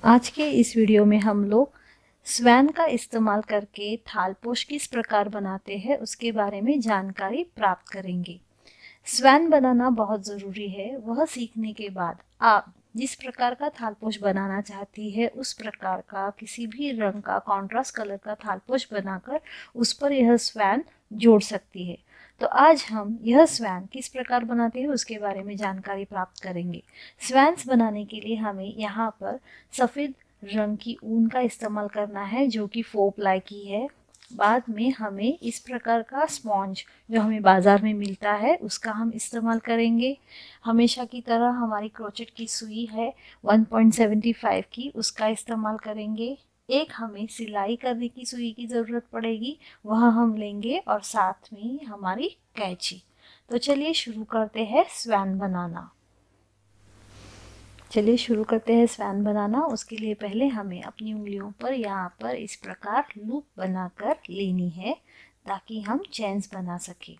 आज के इस वीडियो में हम लोग स्वैन का इस्तेमाल करके थालपोश किस प्रकार बनाते हैं उसके बारे में जानकारी प्राप्त करेंगे। स्वैन बनाना बहुत ज़रूरी है। वह सीखने के बाद आप जिस प्रकार का थालपोश बनाना चाहती है उस प्रकार का किसी भी रंग का कॉन्ट्रास्ट कलर का थालपोश बनाकर उस पर यह स्वैन जोड़ सकती है। तो आज हम यह स्वैन किस प्रकार बनाते हैं उसके बारे में जानकारी प्राप्त करेंगे। स्वैन्स बनाने के लिए हमें यहाँ पर सफ़ेद रंग की ऊन का इस्तेमाल करना है जो कि 4 प्लाई की है। बाद में हमें इस प्रकार का स्पॉन्ज जो हमें बाज़ार में मिलता है उसका हम इस्तेमाल करेंगे। हमेशा की तरह हमारी क्रोचेट की सुई है 1.75 की, उसका इस्तेमाल करेंगे। एक हमें सिलाई करने की सुई की ज़रूरत पड़ेगी, वह हम लेंगे, और साथ में ही हमारी कैंची। तो चलिए शुरू करते हैं स्वैन बनाना। चलिए शुरू करते हैं स्वैन बनाना। उसके लिए पहले हमें अपनी उंगलियों पर यहाँ पर इस प्रकार लूप बनाकर लेनी है ताकि हम चेन्स बना सकें।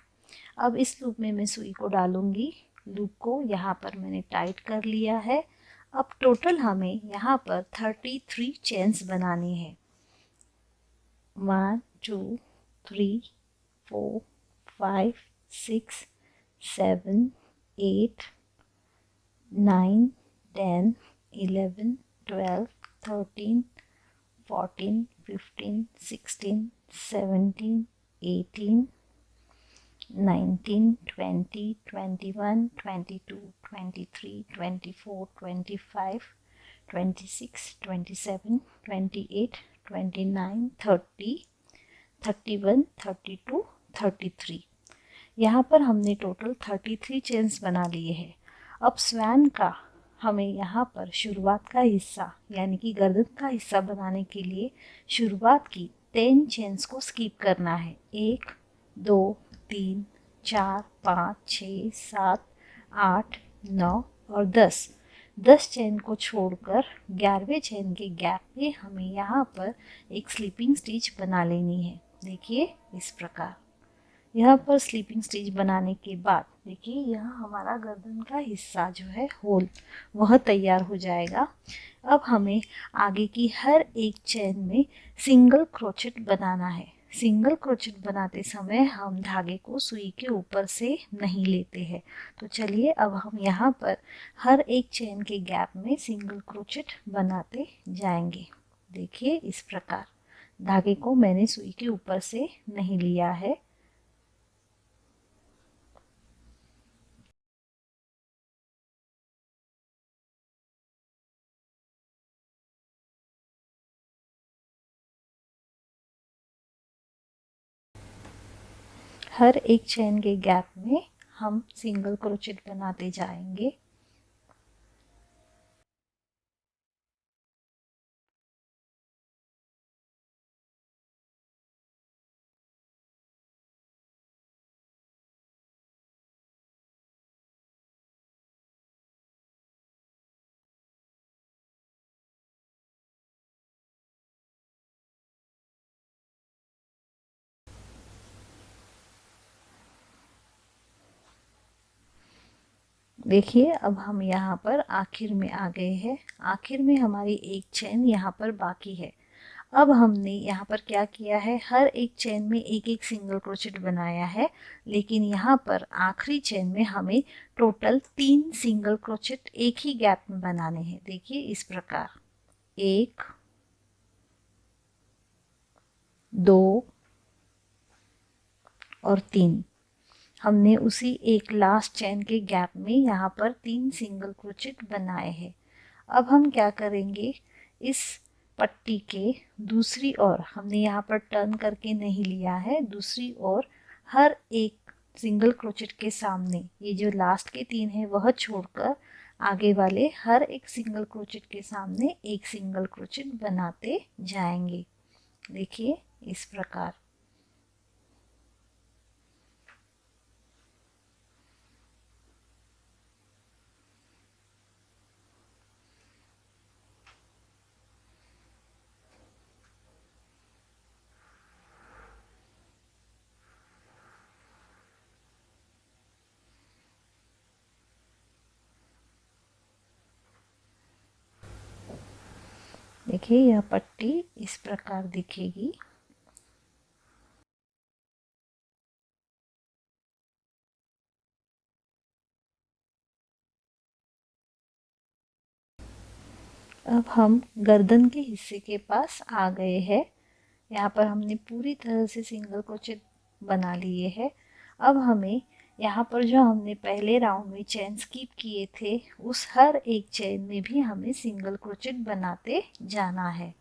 अब इस लूप में मैं सुई को डालूंगी। लूप को यहाँ पर मैंने टाइट कर लिया है। अब टोटल हमें यहाँ पर 33 चेन्स बनानी है। 1 2 3 4 5 6 7 8 9 10 11 12 13 14 15 16 17 18 19 20 21 22 23 24 25 26 27 28 29 30 31 32 33। यहाँ पर हमने टोटल 33 चेन्स बना लिए हैं। अब स्वैन का हमें यहाँ पर शुरुआत का हिस्सा यानी कि गर्दन का हिस्सा बनाने के लिए शुरुआत की 10 चेन्स को स्किप करना है। 1 2 3 4 5 6 7 8 9 और 10 चेन को छोड़कर 11वें चेन के गैप में हमें यहाँ पर एक स्लीपिंग स्टिच बना लेनी है। देखिए इस प्रकार। यहाँ पर स्लीपिंग स्टिच बनाने के बाद देखिए यहाँ हमारा गर्दन का हिस्सा जो है होल वह तैयार हो जाएगा। अब हमें आगे की हर एक चेन में सिंगल क्रोचेट बनाना है। सिंगल क्रोचेट बनाते समय हम धागे को सुई के ऊपर से नहीं लेते हैं। तो चलिए अब हम यहाँ पर हर एक चेन के गैप में सिंगल क्रोचेट बनाते जाएंगे। देखिए इस प्रकार धागे को मैंने सुई के ऊपर से नहीं लिया है। हर एक चेन के गैप में हम सिंगल क्रोचेट बनाते जाएंगे। देखिए अब हम यहाँ पर आखिर में आ गए हैं। आखिर में हमारी एक चेन यहाँ पर बाकी है। अब हमने यहाँ पर क्या किया है, हर एक चेन में एक एक सिंगल क्रोचेट बनाया है, लेकिन यहाँ पर आखिरी चेन में हमें टोटल 3 सिंगल क्रोचेट एक ही गैप में बनाने हैं। देखिए इस प्रकार 1 2 और 3। हमने उसी एक लास्ट चेन के गैप में यहाँ पर 3 सिंगल क्रोचेट बनाए हैं। अब हम क्या करेंगे, इस पट्टी के दूसरी ओर हमने यहाँ पर टर्न करके नहीं लिया है, दूसरी ओर हर एक सिंगल क्रोचेट के सामने ये जो लास्ट के 3 है वह छोड़कर आगे वाले हर एक सिंगल क्रोचेट के सामने एक सिंगल क्रोचेट बनाते जाएंगे। देखिए इस प्रकार। देखिए यह पट्टी इस प्रकार दिखेगी। अब हम गर्दन के हिस्से के पास आ गए हैं। यहाँ पर हमने पूरी तरह से सिंगल क्रोचेट बना लिए है। अब हमें यहाँ पर जो हमने पहले राउंड में चेन स्किप किए थे, उस हर एक चेन में भी हमें सिंगल क्रोचेट बनाते जाना है।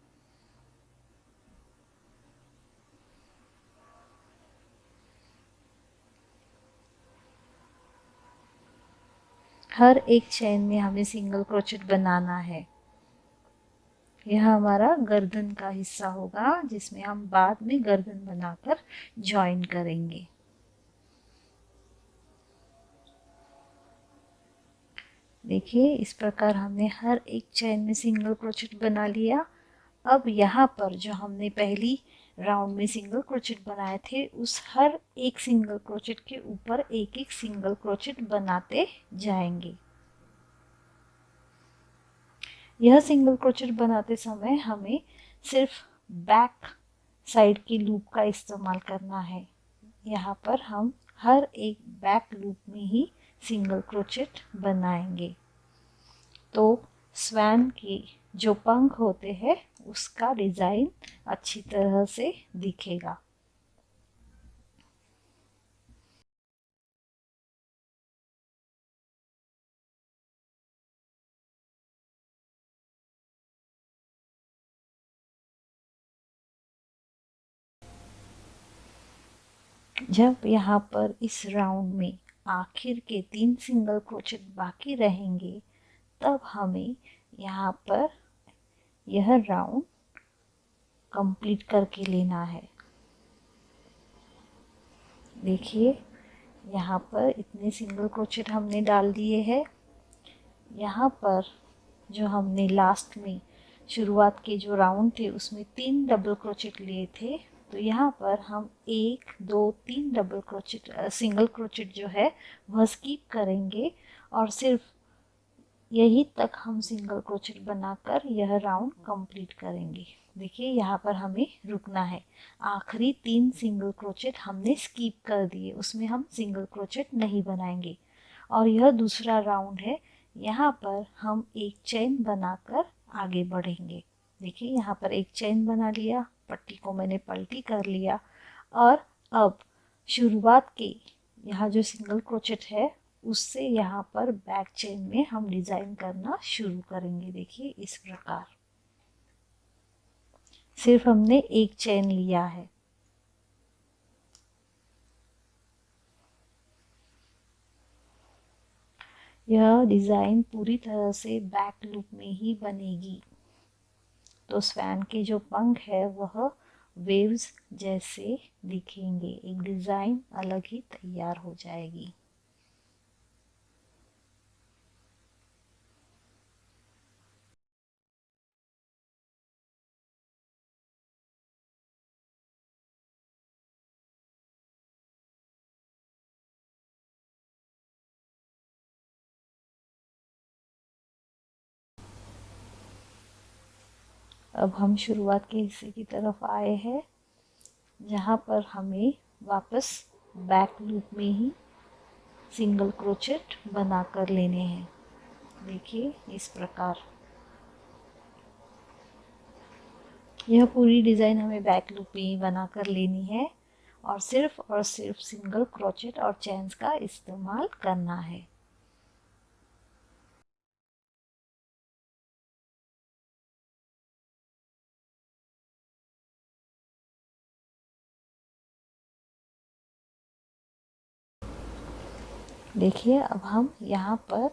हर एक चेन में हमें सिंगल क्रोचेट बनाना है। यह हमारा गर्दन का हिस्सा होगा, जिसमें हम बाद में गर्दन बनाकर जॉइन करेंगे। देखिए इस प्रकार हमने हर एक चेन में सिंगल क्रोचेट बना लिया। अब यहाँ पर जो हमने पहली राउंड में सिंगल क्रोचेट बनाए थे, उस हर एक सिंगल क्रोचेट के ऊपर एक एक सिंगल क्रोचेट बनाते जाएंगे। यह सिंगल क्रोचेट बनाते समय हमें सिर्फ बैक साइड की लूप का इस्तेमाल करना है। यहाँ पर हम हर एक बैक लूप में ही सिंगल क्रोचेट बनाएंगे, तो स्वैन के जो पंख होते हैं उसका डिज़ाइन अच्छी तरह से दिखेगा। जब यहाँ पर इस राउंड में आखिर के 3 सिंगल क्रोचेट बाकी रहेंगे, तब हमें यहाँ पर यह राउंड कंप्लीट करके लेना है। देखिए यहाँ पर इतने सिंगल क्रोचेट हमने डाल दिए हैं। यहाँ पर जो हमने लास्ट में शुरुआत के जो राउंड थे उसमें 3 डबल क्रोचेट लिए थे, तो यहाँ पर हम 1 2 3 डबल क्रोचेट सिंगल क्रोचेट जो है वह स्किप करेंगे और सिर्फ यही तक हम सिंगल क्रोचेट बनाकर यह राउंड कंप्लीट करेंगे। देखिए यहाँ पर हमें रुकना है। आखिरी 3 सिंगल क्रोचेट हमने स्किप कर दिए, उसमें हम सिंगल क्रोचेट नहीं बनाएंगे। और यह दूसरा राउंड है, यहाँ पर हम एक चेन बनाकर आगे बढ़ेंगे। देखिए यहाँ पर एक चेन बना लिया, पट्टी को मैंने पलटी कर लिया और अब शुरुआत के यहाँ जो सिंगल क्रोचेट है उससे यहाँ पर बैक चेन में हम डिजाइन करना शुरू करेंगे। देखिए इस प्रकार सिर्फ हमने एक चेन लिया है। यह डिजाइन पूरी तरह से बैक लूप में ही बनेगी, तो स्वैन के जो पंख है वह वेव्स जैसे दिखेंगे, एक डिजाइन अलग ही तैयार हो जाएगी। अब हम शुरुआत के हिस्से की तरफ आए हैं, जहाँ पर हमें वापस बैक लूप में ही सिंगल क्रोचेट बनाकर लेने हैं। देखिए इस प्रकार यह पूरी डिज़ाइन हमें बैक लूप में ही बनाकर लेनी है और सिर्फ सिंगल क्रोचेट और चेन्स का इस्तेमाल करना है। देखिए अब हम यहाँ पर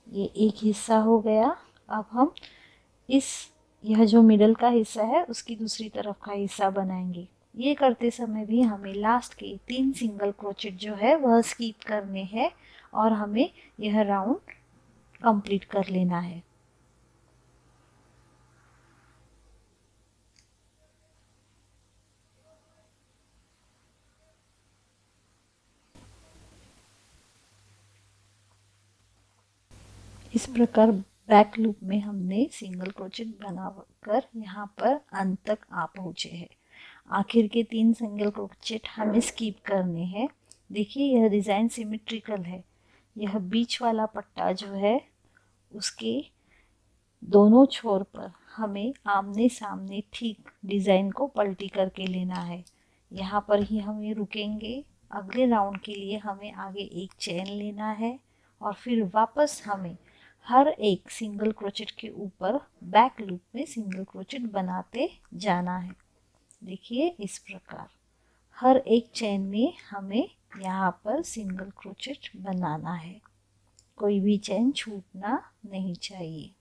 ये एक हिस्सा हो गया। अब हम इस यह जो मिडल का हिस्सा है उसकी दूसरी तरफ का हिस्सा बनाएंगे। ये करते समय भी हमें लास्ट के 3 सिंगल क्रोचेट जो है वह स्किप करने हैं और हमें यह राउंड कंप्लीट कर लेना है। इस प्रकार बैक लूप में हमने सिंगल क्रोचेट बनाकर यहाँ पर अंत तक आ पहुँचे हैं। आखिर के 3 सिंगल क्रोचेट हमें स्किप करने हैं। देखिए यह डिज़ाइन सिमेट्रिकल है। यह बीच वाला पट्टा जो है उसके दोनों छोर पर हमें आमने सामने ठीक डिज़ाइन को पलटी करके लेना है। यहाँ पर ही हमें रुकेंगे। अगले राउंड के लिए हमें आगे एक चेन लेना है और फिर वापस हमें हर एक सिंगल क्रोचेट के ऊपर बैक लूप में सिंगल क्रोचेट बनाते जाना है। देखिए इस प्रकार हर एक चेन में हमें यहाँ पर सिंगल क्रोचेट बनाना है। कोई भी चेन छूटना नहीं चाहिए।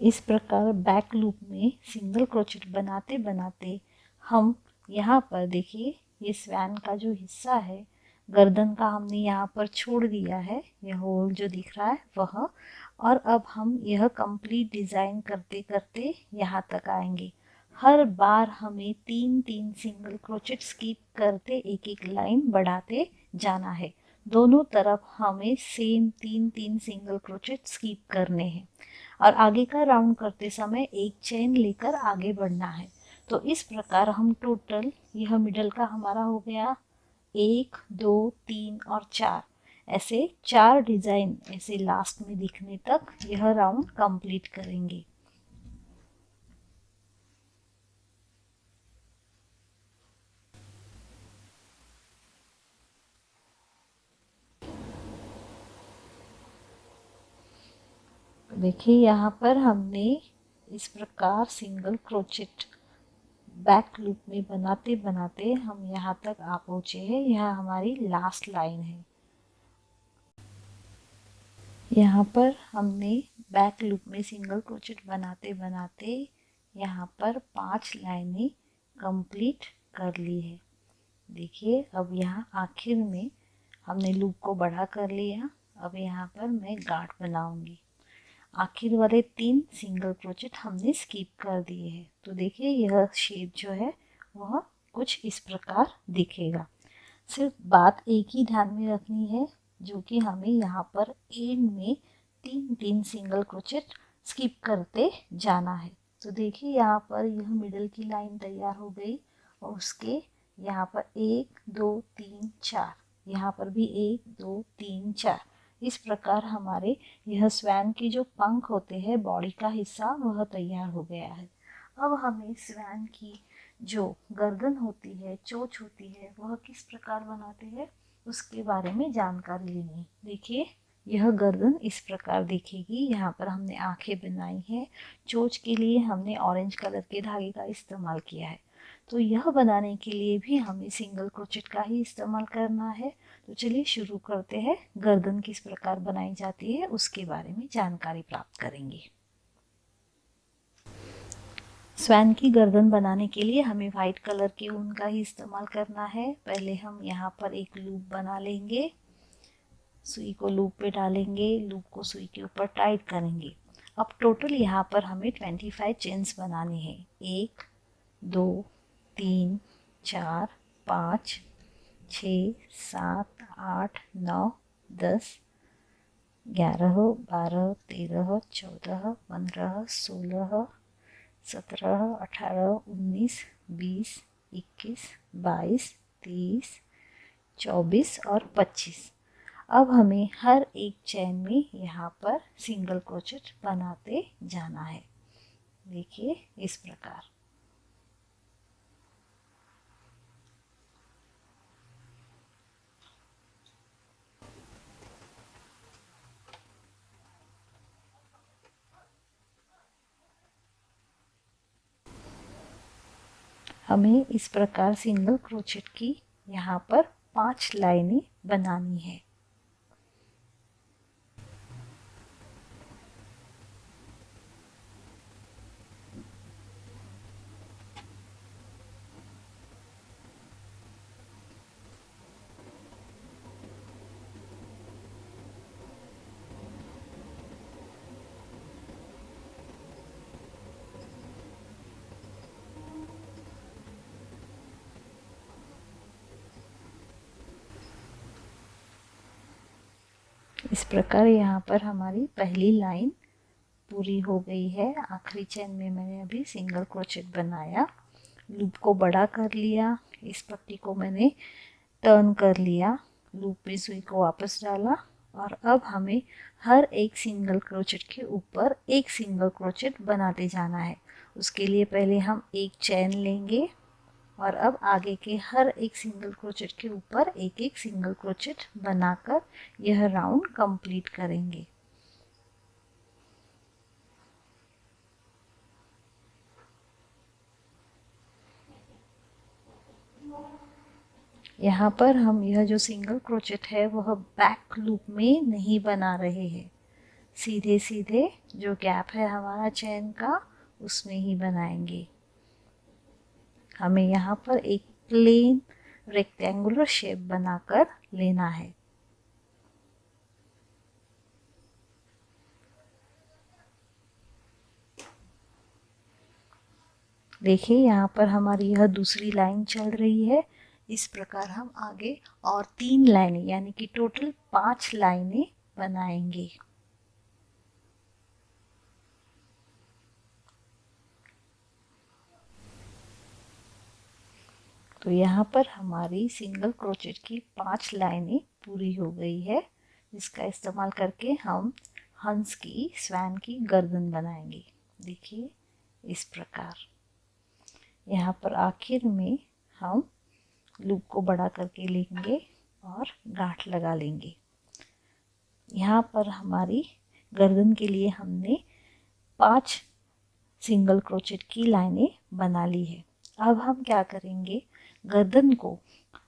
इस प्रकार बैक लूप में सिंगल क्रोचेट बनाते बनाते हम यहाँ पर देखिए ये स्वैन का जो हिस्सा है गर्दन का हमने यहाँ पर छोड़ दिया है। यह होल जो दिख रहा है वह, और अब हम यह कंप्लीट डिज़ाइन करते करते यहाँ तक आएंगे। हर बार हमें 3-3 सिंगल क्रोचेट स्किप करते एक एक लाइन बढ़ाते जाना है। दोनों तरफ हमें सेम 3-3 सिंगल क्रोचेट स्किप करने हैं और आगे का राउंड करते समय एक चेन लेकर आगे बढ़ना है। तो इस प्रकार हम टोटल, यह मिडल का हमारा हो गया 1, 2, 3 और 4, ऐसे 4 डिज़ाइन ऐसे लास्ट में दिखने तक यह राउंड कंप्लीट करेंगे। देखिए यहाँ पर हमने इस प्रकार सिंगल क्रोचेट बैक लूप में बनाते बनाते हम यहाँ तक आ पहुँचे हैं। यह हमारी लास्ट लाइन है। यहाँ पर हमने बैक लूप में सिंगल क्रोचेट बनाते बनाते यहाँ पर 5 लाइनें कंप्लीट कर ली है। देखिए अब यहाँ आखिर में हमने लूप को बड़ा कर लिया। अब यहाँ पर मैं गांठ बनाऊंगी। आखिर वाले 3 सिंगल क्रोचेट हमने स्किप कर दिए हैं। तो देखिए यह शेप जो है वह कुछ इस प्रकार दिखेगा। सिर्फ बात एक ही ध्यान में रखनी है, जो कि हमें यहाँ पर एंड में 3-3 सिंगल क्रोचेट स्किप करते जाना है। तो देखिए यहाँ पर यह मिडल की लाइन तैयार हो गई और उसके यहाँ पर 1, 2, 3, 4, यहाँ पर भी 1, 2, 3, 4, इस प्रकार हमारे यह स्वैन के जो पंख होते हैं, बॉडी का हिस्सा, वह तैयार हो गया है। अब हमें स्वैन की जो गर्दन होती है, चोंच होती है, वह किस प्रकार बनाते हैं उसके बारे में जानकारी लेनी है। देखिए यह गर्दन इस प्रकार दिखेगी। यहाँ पर हमने आंखें बनाई हैं। चोंच के लिए हमने ऑरेंज कलर के धागे का इस्तेमाल किया है। तो यह बनाने के लिए भी हमें सिंगल क्रोचेट का ही इस्तेमाल करना है। तो चलिए शुरू करते हैं। गर्दन किस प्रकार बनाई जाती है उसके बारे में जानकारी प्राप्त करेंगे। स्वैन की गर्दन बनाने के लिए हमें वाइट कलर के ऊन का ही इस्तेमाल करना है। पहले हम यहाँ पर एक लूप बना लेंगे। सुई को लूप पे डालेंगे, लूप को सुई के ऊपर टाइट करेंगे। अब टोटल यहाँ पर हमें 25 चेन्स बनानी है। 1, 2, 3, 4, 5, 6, 7, 8, 9, 10, 11, 12, 13, 14, 15, 16, 17, 18, 19, 20, 21, 22, 23, 24 और 25। अब हमें हर एक चेन में यहाँ पर सिंगल क्रोचेट बनाते जाना है। देखिए इस प्रकार। हमें इस प्रकार सिंगल क्रोचेट की यहाँ पर 5 लाइनें बनानी है। इस प्रकार यहाँ पर हमारी पहली लाइन पूरी हो गई है। आखिरी चेन में मैंने अभी सिंगल क्रोचेट बनाया, लूप को बड़ा कर लिया, इस पट्टी को मैंने टर्न कर लिया, लूप में सुई को वापस डाला और अब हमें हर एक सिंगल क्रोचेट के ऊपर एक सिंगल क्रोचेट बनाते जाना है। उसके लिए पहले हम एक चेन लेंगे और अब आगे के हर एक सिंगल क्रोचेट के ऊपर एक एक सिंगल क्रोचेट बनाकर यह राउंड कंप्लीट करेंगे। यहाँ पर हम यह जो सिंगल क्रोचेट है वह बैक लूप में नहीं बना रहे हैं, सीधे सीधे जो गैप है हमारा चेन का उसमें ही बनाएंगे। हमें यहाँ पर एक प्लेन रेक्टेंगुलर शेप बनाकर लेना है। देखिए यहाँ पर हमारी यह दूसरी लाइन चल रही है। इस प्रकार हम आगे और 3 लाइनें यानी कि टोटल 5 लाइनें बनाएंगे। तो यहाँ पर हमारी सिंगल क्रोचेट की 5 लाइनें पूरी हो गई है, जिसका इस्तेमाल करके हम हंस की, स्वैन की गर्दन बनाएंगे। देखिए इस प्रकार यहाँ पर आखिर में हम लूप को बड़ा करके लेंगे और गांठ लगा लेंगे। यहाँ पर हमारी गर्दन के लिए हमने 5 सिंगल क्रोचेट की लाइनें बना ली है। अब हम क्या करेंगे, गर्दन को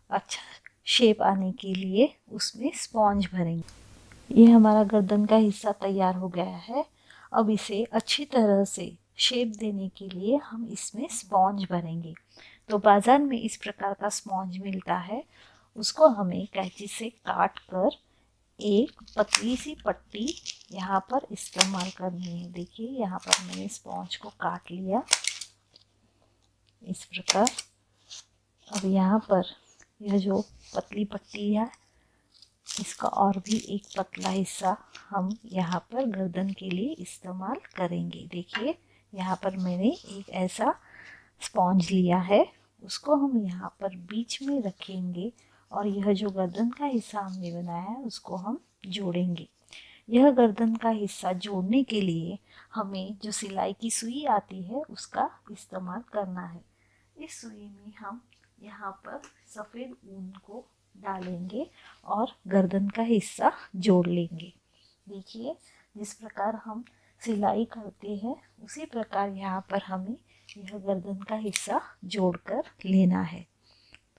अच्छा शेप आने के लिए उसमें स्पॉन्ज भरेंगे। ये हमारा गर्दन का हिस्सा तैयार हो गया है। अब इसे अच्छी तरह से शेप देने के लिए हम इसमें स्पॉन्ज भरेंगे। तो बाज़ार में इस प्रकार का स्पॉन्ज मिलता है, उसको हमें कैंची से काट कर एक पतली सी पट्टी यहाँ पर इस्तेमाल करनी है। देखिए यहाँ पर मैंने स्पॉन्ज को काट लिया इस प्रकार। अब यहाँ पर यह जो पतली पट्टी है इसका और भी एक पतला हिस्सा हम यहाँ पर गर्दन के लिए इस्तेमाल करेंगे। देखिए यहाँ पर मैंने एक ऐसा स्पॉन्ज लिया है, उसको हम यहाँ पर बीच में रखेंगे और यह जो गर्दन का हिस्सा हमने बनाया है उसको हम जोड़ेंगे। यह गर्दन का हिस्सा जोड़ने के लिए हमें जो सिलाई की सुई आती है उसका इस्तेमाल करना है। इस सुई में हम यहाँ पर सफ़ेद ऊन को डालेंगे और गर्दन का हिस्सा जोड़ लेंगे। देखिए जिस प्रकार हम सिलाई करते हैं उसी प्रकार यहाँ पर हमें यह गर्दन का हिस्सा जोड़कर लेना है।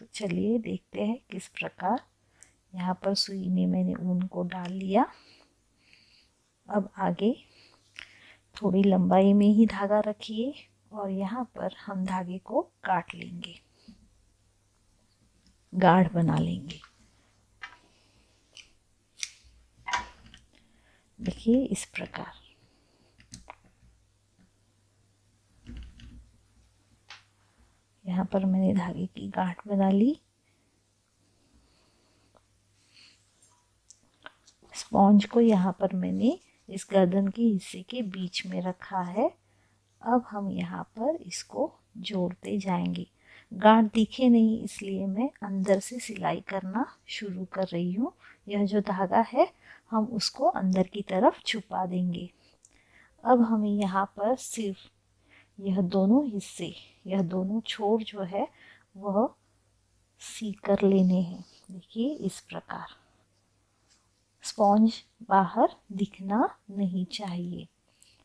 तो चलिए देखते हैं किस प्रकार। यहाँ पर सुई में मैंने ऊन को डाल लिया। अब आगे थोड़ी लंबाई में ही धागा रखिए और यहाँ पर हम धागे को काट लेंगे, गाढ़ बना लेंगे। देखिए इस प्रकार। यहाँ पर मैंने धागे की गांठ बना ली। स्पॉन्ज को यहाँ पर मैंने इस गर्दन के हिस्से के बीच में रखा है। अब हम यहाँ पर इसको जोड़ते जाएंगे। गांठ दिखे नहीं इसलिए मैं अंदर से सिलाई करना शुरू कर रही हूँ। यह जो धागा है हम उसको अंदर की तरफ छुपा देंगे। अब हमें यहाँ पर सिर्फ यह दोनों हिस्से, यह दोनों छोर जो है वह सी कर लेने हैं। देखिए इस प्रकार। स्पॉन्ज बाहर दिखना नहीं चाहिए।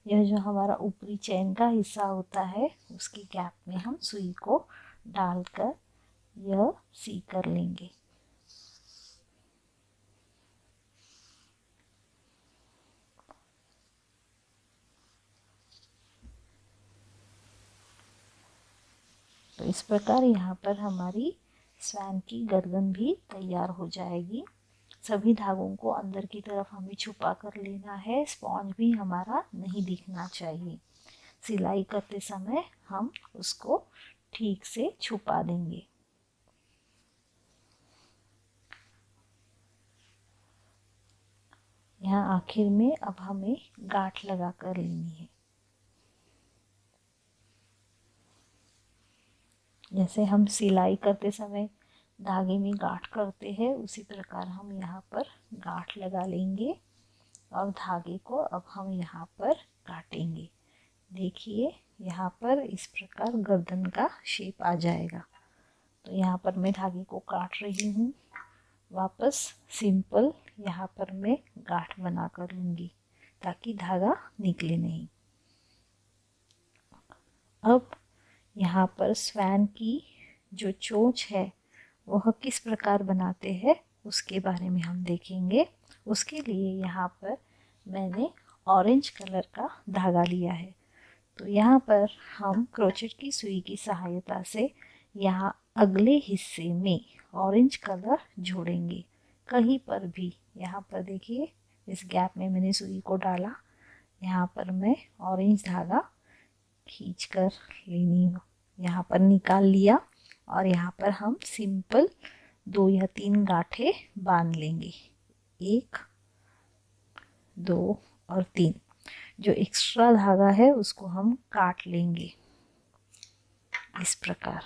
यह जो हमारा ऊपरी चैन का हिस्सा होता है उसकी गैप में हम सुई को डालकर यह सी कर लेंगे। तो इस प्रकार यहाँ पर हमारी स्वैन की गर्दन भी तैयार हो जाएगी। सभी धागों को अंदर की तरफ हमें छुपा कर लेना है। स्पॉन्ज भी हमारा नहीं दिखना चाहिए। सिलाई करते समय हम उसको ठीक से छुपा देंगे। यहाँ आखिर में अब हमें गांठ लगा कर लेनी है। जैसे हम सिलाई करते समय धागे में गांठ करते हैं, उसी प्रकार हम यहाँ पर गांठ लगा लेंगे और धागे को अब हम यहाँ पर काटेंगे। देखिए यहाँ पर इस प्रकार गर्दन का शेप आ जाएगा। तो यहाँ पर मैं धागे को काट रही हूँ। वापस सिंपल यहाँ पर मैं गांठ बना कर लूँगी ताकि धागा निकले नहीं। अब यहाँ पर स्वैन की जो चोंच है वह किस प्रकार बनाते हैं उसके बारे में हम देखेंगे। उसके लिए यहाँ पर मैंने ऑरेंज कलर का धागा लिया है। तो यहाँ पर हम क्रोचेट की सुई की सहायता से यहाँ अगले हिस्से में ऑरेंज कलर जोड़ेंगे। कहीं पर भी यहाँ पर देखिए इस गैप में मैंने सुई को डाला, यहाँ पर मैं ऑरेंज धागा खींच कर लेनी हूँ, यहाँ पर निकाल लिया और यहाँ पर हम सिंपल 2 या 3 गांठें बांध लेंगे। 1 2 और 3। जो एक्स्ट्रा धागा है उसको हम काट लेंगे इस प्रकार।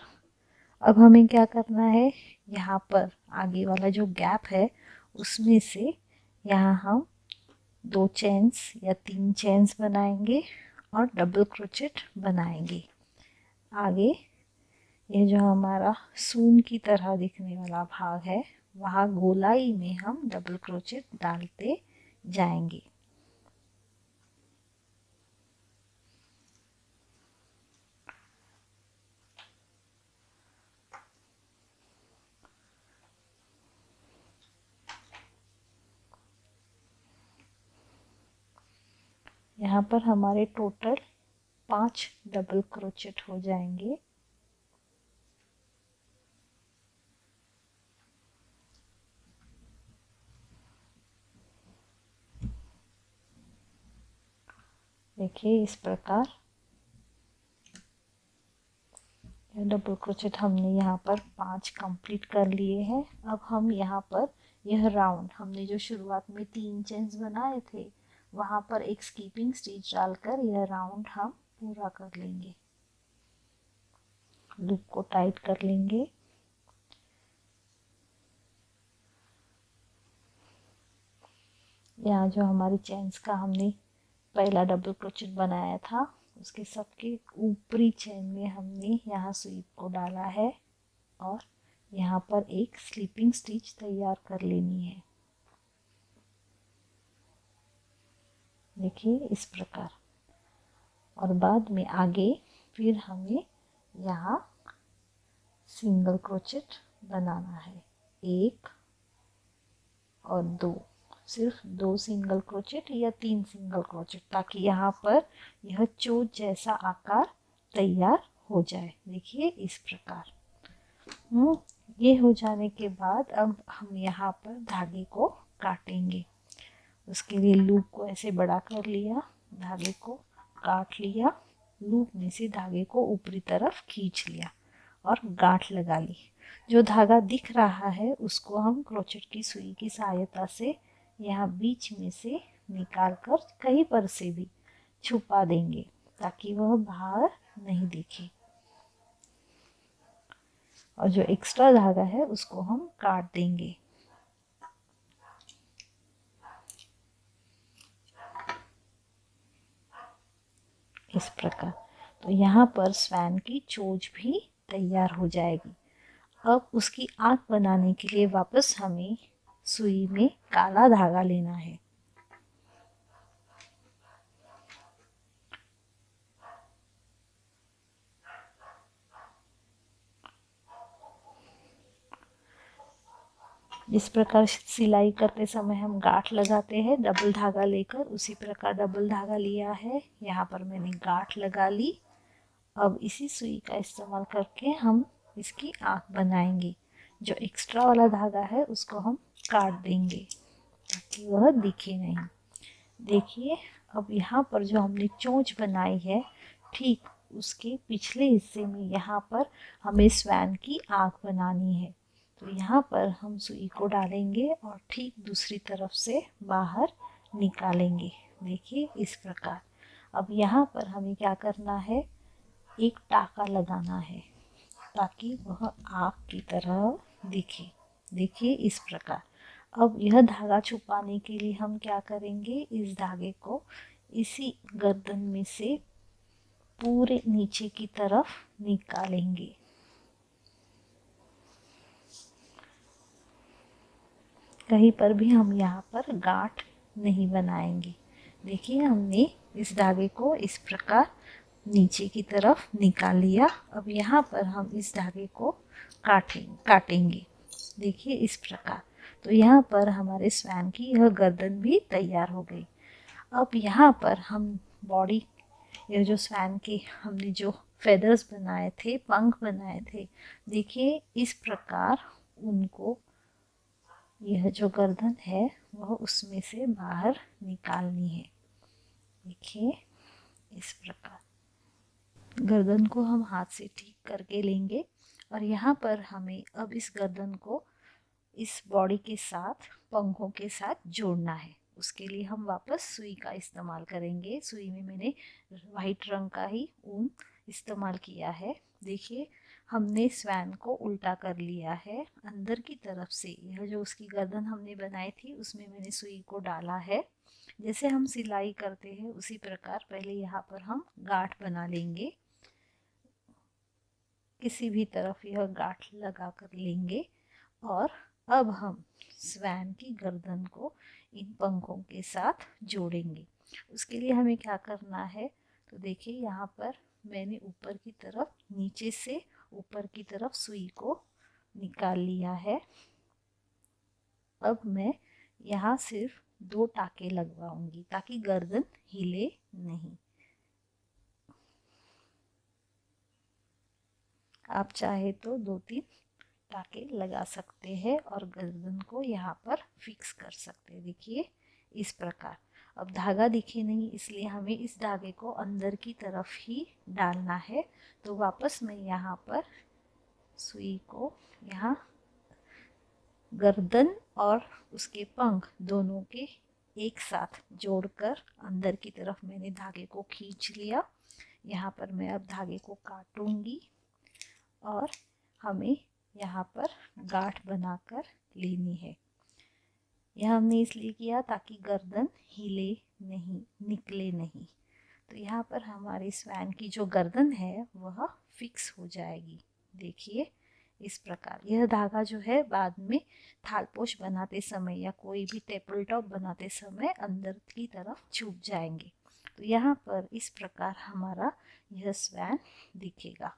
अब हमें क्या करना है, यहाँ पर आगे वाला जो गैप है उसमें से यहाँ हम 2 चेन्स या 3 चेन्स बनाएंगे और डबल क्रोचेट बनाएंगे। आगे ये जो हमारा सून की तरह दिखने वाला भाग है वहाँ गोलाई में हम डबल क्रोचेट डालते जाएंगे। यहाँ पर हमारे टोटल 5 डबल क्रोचेट हो जाएंगे। देखिए इस प्रकार डबल क्रोचेट हमने यहाँ पर 5 कंप्लीट कर लिए हैं। अब हम यहाँ पर यह राउंड हमने जो शुरुआत में 3 चेन्स बनाए थे वहाँ पर एक स्कीपिंग स्टिच डालकर यह राउंड हम पूरा कर लेंगे। लूप को टाइट कर लेंगे। यहाँ जो हमारी चेन्स का हमने पहला डबल क्रोचेट बनाया था उसके सबके ऊपरी चेन में हमने यहाँ सुई को डाला है और यहाँ पर एक स्लीपिंग स्टिच तैयार कर लेनी है। देखिए इस प्रकार। और बाद में आगे फिर हमें यहाँ सिंगल क्रोचेट बनाना है, 1 और 2, सिर्फ 2 सिंगल क्रोचेट या 3 सिंगल क्रोचेट ताकि यहाँ पर यह चोंच जैसा आकार तैयार हो जाए। देखिए इस प्रकार। ये हो जाने के बाद अब हम यहाँ पर धागे को काटेंगे। उसके लिए लूप को ऐसे बड़ा कर लिया, धागे को काट लिया, लूप में से धागे को ऊपरी तरफ खींच लिया और गांठ लगा ली। जो धागा दिख रहा है उसको हम क्रोचेट की सुई की सहायता से यहाँ बीच में से निकाल कर कहीं पर से भी छुपा देंगे ताकि वह बाहर नहीं दिखे। और जो एक्स्ट्रा धागा है उसको हम काट देंगे। इस प्रकार। तो यहाँ पर स्वैन की चोंच भी तैयार हो जाएगी। अब उसकी आँख बनाने के लिए वापस हमें सुई में काला धागा लेना है। जिस प्रकार सिलाई करते समय हम गांठ लगाते हैं डबल धागा लेकर, उसी प्रकार डबल धागा लिया है। यहाँ पर मैंने गांठ लगा ली। अब इसी सुई का इस्तेमाल करके हम इसकी आँख बनाएंगे। जो एक्स्ट्रा वाला धागा है उसको हम काट देंगे ताकि वह दिखे नहीं। देखिए अब यहाँ पर जो हमने चोंच बनाई है ठीक उसके पिछले हिस्से में यहाँ पर हमें स्वैन की आँख बनानी है। तो यहाँ पर हम सुई को डालेंगे और ठीक दूसरी तरफ से बाहर निकालेंगे। देखिए इस प्रकार। अब यहाँ पर हमें क्या करना है, एक टाका लगाना है ताकि वह आँख की तरह दिखे। देखिए इस प्रकार। अब यह धागा छुपाने के लिए हम क्या करेंगे, इस धागे को इसी गर्दन में से पूरे नीचे की तरफ निकालेंगे। कहीं पर भी हम यहाँ पर गांठ नहीं बनाएंगे। देखिए हमने इस धागे को इस प्रकार नीचे की तरफ निकाल लिया। अब यहाँ पर हम इस धागे को काटेंगे। देखिए इस प्रकार। तो यहाँ पर हमारे स्वैन की यह गर्दन भी तैयार हो गई। अब यहाँ पर हम बॉडी, यह जो स्वैन के हमने जो फेदर्स बनाए थे, पंख बनाए थे, देखिए इस प्रकार उनको, यह जो गर्दन है वह उसमें से बाहर निकालनी है। देखिए इस प्रकार गर्दन को हम हाथ से ठीक करके लेंगे और यहाँ पर हमें अब इस गर्दन को इस बॉडी के साथ, पंखों के साथ जोड़ना है। उसके लिए हम वापस सुई का इस्तेमाल करेंगे। सुई में मैंने वाइट रंग का ही ऊन इस्तेमाल किया है। देखिए हमने स्वैन को उल्टा कर लिया है अंदर की तरफ से। यह जो उसकी गर्दन हमने बनाई थी उसमें मैंने सुई को डाला है। जैसे हम सिलाई करते हैं उसी प्रकार पहले यहाँ पर हम गांठ बना लेंगे। किसी भी तरफ यह गांठ लगा कर लेंगे और अब हम स्वैन की गर्दन को इन पंखों के साथ जोड़ेंगे। उसके लिए हमें क्या करना है, तो देखिए यहाँ पर मैंने ऊपर की तरफ, नीचे से ऊपर की तरफ सुई को निकाल लिया है। अब मैं यहाँ सिर्फ 2 टाके लगवाऊंगी ताकि गर्दन हिले नहीं। आप चाहे तो 2-3 टाके लगा सकते हैं और गर्दन को यहाँ पर फिक्स कर सकते हैं। देखिए इस प्रकार। अब धागा दिखे नहीं इसलिए हमें इस धागे को अंदर की तरफ ही डालना है। तो वापस मैं यहाँ पर सुई को यहाँ गर्दन और उसके पंख दोनों के एक साथ जोड़कर अंदर की तरफ मैंने धागे को खींच लिया। यहाँ पर मैं अब धागे को काटूंगी और हमें यहाँ पर गांठ बनाकर लेनी है। यह हमने इसलिए किया ताकि गर्दन हिले नहीं, निकले नहीं। तो यहाँ पर हमारी स्वैन की जो गर्दन है वह फिक्स हो जाएगी। देखिए इस प्रकार। यह धागा जो है बाद में थालपोश बनाते समय या कोई भी टेबल टॉप बनाते समय अंदर की तरफ छुप जाएंगे। तो यहाँ पर इस प्रकार हमारा यह स्वैन दिखेगा।